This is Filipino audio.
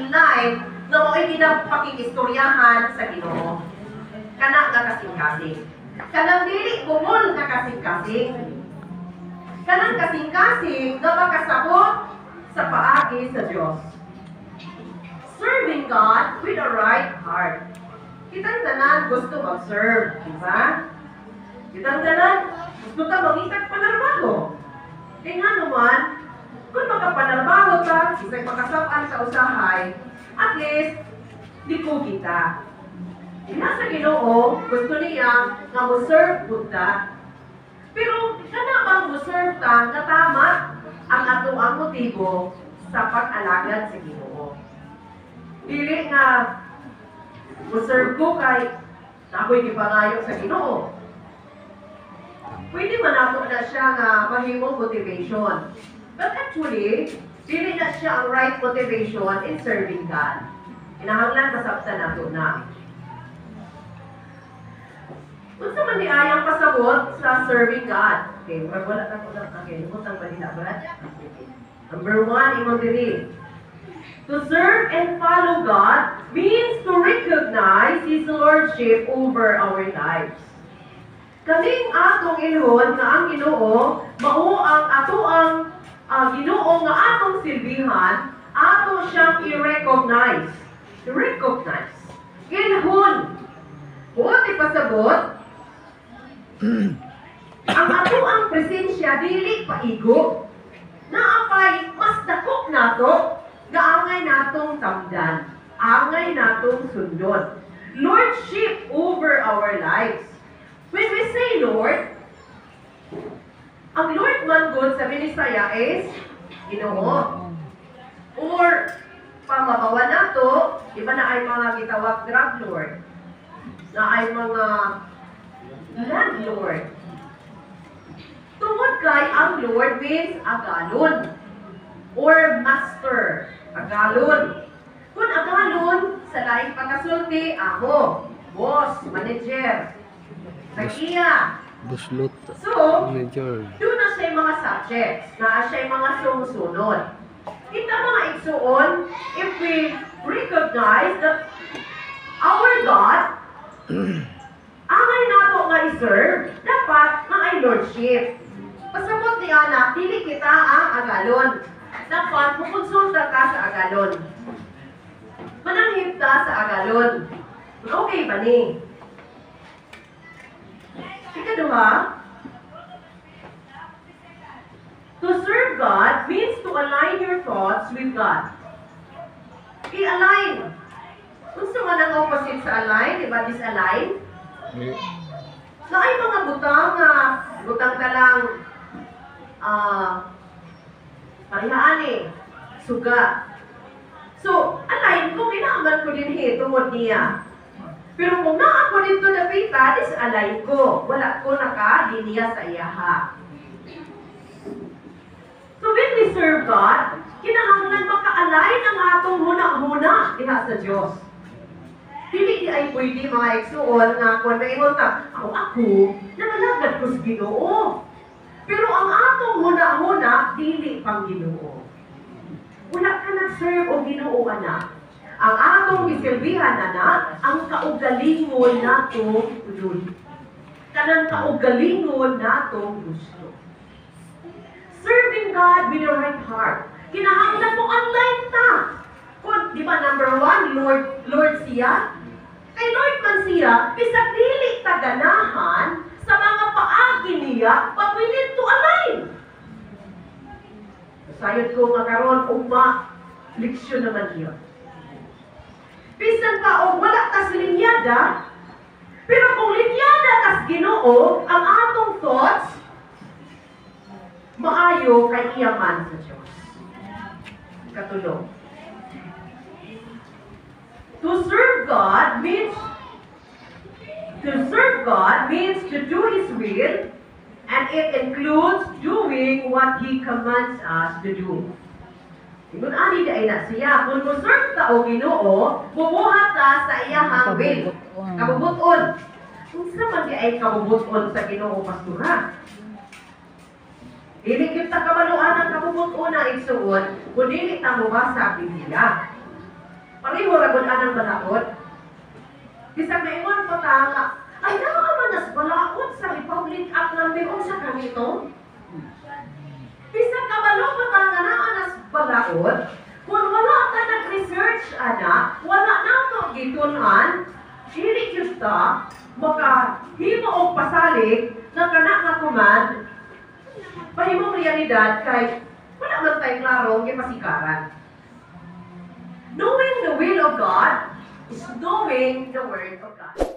in line nga mo'y ginapakikistoryahan sa Ginoo. Kana nga kasing-kasing. Kanang dili kumon nga kasing-kasing. Kanang kasing-kasing nga makasabot sa paagi sa Dios. Serving God with a right heart. Kitang tanan gusto mag-serve, di ba? Kitang tanan gusto ka mangitag panarbaho. Kaya nga naman, kung makapanarbaho ka, isa'y makasapaan sa usahay, at least, liko kita. Sa Ginoo, gusto niya nga mo-serve Buddha. Pero, kana bang mo-serve ka na tama ang ato ang motibo sa pag-alagad sa Ginoo? Dili nga mo-serve ko kay na ako'y gipangayo sa Ginoo. Pwede man nato na siya nga mahimong motivation. But actually, dili na siya ang right motivation in serving God. Kinahanglan masabtan nato na. Unsa man niayang pasabot sa serving God? Okay, wala na ko lang. Okay, lumutang ba nila, Brad? Number 1, imong diri. To serve and follow God means to recognize His Lordship over our lives. Kaming atong ilhon nga ang Ginoo, mao ang ato ang Ginoo nga atong silbihan, ato siyang i-recognize. I-recognize. Ilhon. Buot ipasabot, ang ato ang presensya dili paigo. Naapay mas dakok nato nga angay natong tamdan, angay natong sundon. Lordship over our lives. When we say Lord, ang Lord man good sa Binisaya is Ginoo. Or pamabawa nato, iba na ay mga gitawag drug lord, na ay mga landlord. Tungod kay ang Lord means agalon or master. Agalon. Kung agalon, sa laing pagkasulti, amo, boss, manager, tagiya. Buslot. So, Manager. doon na siya mga subjects, na siya mga sumusunod. Ito mga igsuon, if we recognize that our God, angay nato nga i-serve, dapat nga ay lordship. Pasabot ni anak, dili kita ang agalon. Dapat pukonsulta ka sa agalon. Mananghit ka sa agalon. Okay ba ni? Ikaduha, to serve God means to align your thoughts with God. I-align. Kung man ang opposite sa align, di ba disalign? Na ay mga butang ka lang, parihaani, suga. So, align ko, kinaaman ko din tungod niya. Pero kung naa ko dito napita, disalign ko. Wala ko naka-linya sa iyaha. So when we serve God, kinahanglan maka-align ang atong huna-huna diha sa Diyos. Dili ay pwede mga igsuon nga kung maingon ta, ako, namalagad ko sa Ginoo. Pero ang atong huna-huna, dili pang Ginoo. Wala ka nag-serve o Ginoo, anak. Ang atong isilbihan, anak, ang kaugalingon natong udol. Kanang kaugalingon natong gusto. Serving God with the right heart. Kinahanglan mo online ta. Kung, di ba, number 1, Lord siya. Kay Lord man siya, bisag dili taganahan sa mga paagi niya, but we need to align. Sayod ko nga karon leksyon naman niya. Bisan pa o wala tas linyada, pero kung linyada tas Ginoo, ang atong thoughts, maayo kay iyaman sa Diyos. Katulong. To serve God means to do His will, and it includes doing what He commands us to do. Ingon ani day na siya, kung mo-serve ka o Ginoo, bubuhat ka sa iyahang will. Kabubuton. Kung sa man di ay kabubuton sa Ginoo pastura. Dili kita kamaluan ang kabubuton na igsuon, kung dili ta mo ba sa Biblia. Pareho ra gud anang balaod. Bisag maingon ko ta nga, ay naa man nas balaod sa Republic Act number unsa kanito? Bisag kabalo ko ta nga naa nas balaod, kung wala ta nag-research ana, wala na to gitunan, dili gyud ta makahimo og pasalig nga kana nga command pahimong realidad kay wala man tay klaro gipasikaran. Knowing the will of God is knowing the word of God.